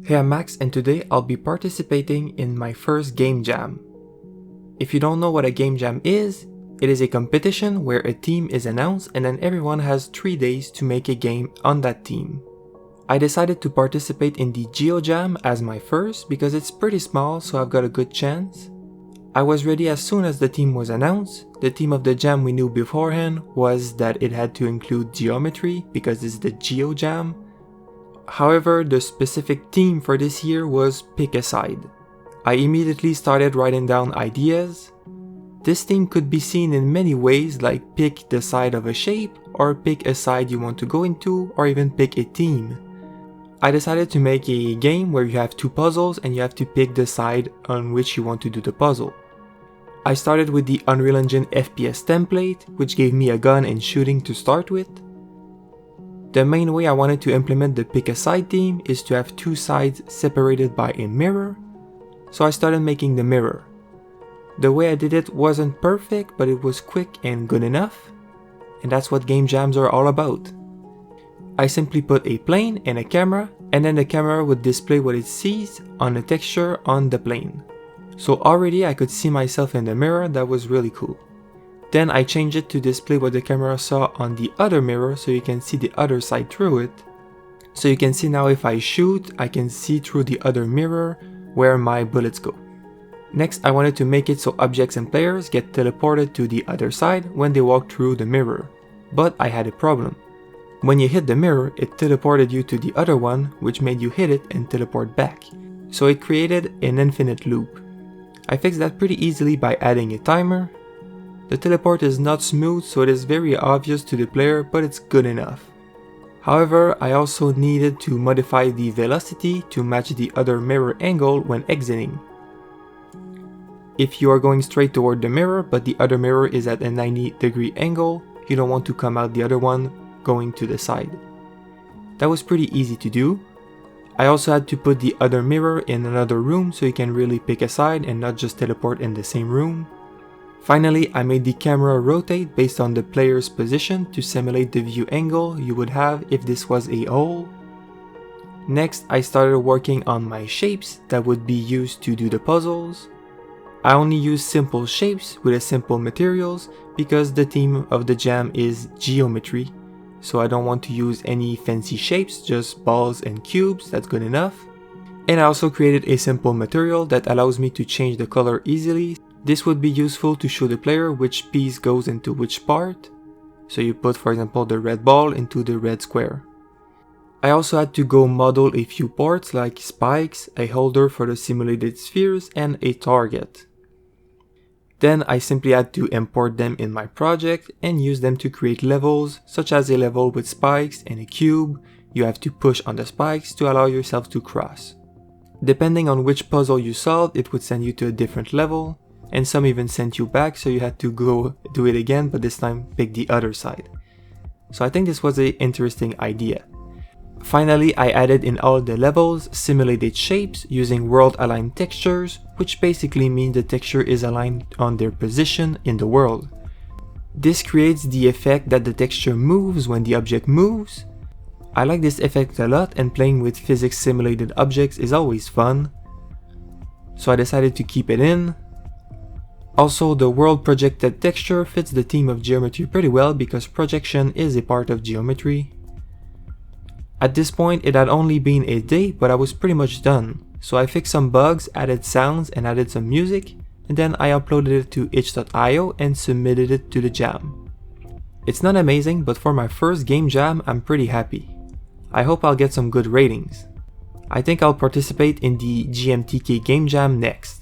Hey, I'm Max and today I'll be participating in my first GameJam. If you don't know what a GameJam is, it is a competition where a team is announced and then everyone has 3 days to make a game on that team. I decided to participate in the GeoJam as my first because it's pretty small, so I've got a good chance. I was ready as soon as the team was announced. The theme of the jam we knew beforehand was that it had to include geometry because it's the GeoJam. However, the specific theme for this year was pick a side. I immediately started writing down ideas. This theme could be seen in many ways, like pick the side of a shape, or pick a side you want to go into, or even pick a team. I decided to make a game where you have 2 puzzles and you have to pick the side on which you want to do the puzzle. I started with the Unreal Engine FPS template, which gave me a gun and shooting to start with. The main way I wanted to implement the pick a side theme is to have 2 sides separated by a mirror, so I started making the mirror. The way I did it wasn't perfect, but it was quick and good enough, and that's what game jams are all about. I simply put a plane and a camera, and then the camera would display what it sees on the texture on the plane. So already I could see myself in the mirror. That was really cool. Then I changed it to display what the camera saw on the other mirror so you can see the other side through it. So you can see now if I shoot, I can see through the other mirror where my bullets go. Next, I wanted to make it so objects and players get teleported to the other side when they walk through the mirror. But I had a problem. When you hit the mirror, it teleported you to the other one, which made you hit it and teleport back. So it created an infinite loop. I fixed that pretty easily by adding a timer. The teleport is not smooth, so it is very obvious to the player, but it's good enough. However, I also needed to modify the velocity to match the other mirror angle when exiting. If you are going straight toward the mirror, but the other mirror is at a 90-degree angle, you don't want to come out the other one going to the side. That was pretty easy to do. I also had to put the other mirror in another room so you can really pick a side and not just teleport in the same room. Finally, I made the camera rotate based on the player's position to simulate the view angle you would have if this was a hole. Next, I started working on my shapes that would be used to do the puzzles. I only use simple shapes with simple materials because the theme of the jam is geometry. So I don't want to use any fancy shapes, just balls and cubes, that's good enough. And I also created a simple material that allows me to change the color easily. This would be useful to show the player which piece goes into which part. So you put, for example, the red ball into the red square. I also had to go model a few parts like spikes, a holder for the simulated spheres, and a target. Then I simply had to import them in my project and use them to create levels, such as a level with spikes and a cube. You have to push on the spikes to allow yourself to cross. Depending on which puzzle you solved, it would send you to a different level, and some even sent you back, so you had to go do it again, but this time pick the other side. So I think this was an interesting idea. Finally, I added in all the levels simulated shapes using world aligned textures, which basically means the texture is aligned on their position in the world. This creates the effect that the texture moves when the object moves. I like this effect a lot, and playing with physics simulated objects is always fun. So I decided to keep it in. Also, the world projected texture fits the theme of geometry pretty well because projection is a part of geometry. At this point, it had only been a day, but I was pretty much done. So I fixed some bugs, added sounds, and added some music, and then I uploaded it to itch.io and submitted it to the jam. It's not amazing, but for my first game jam, I'm pretty happy. I hope I'll get some good ratings. I think I'll participate in the GMTK game jam next.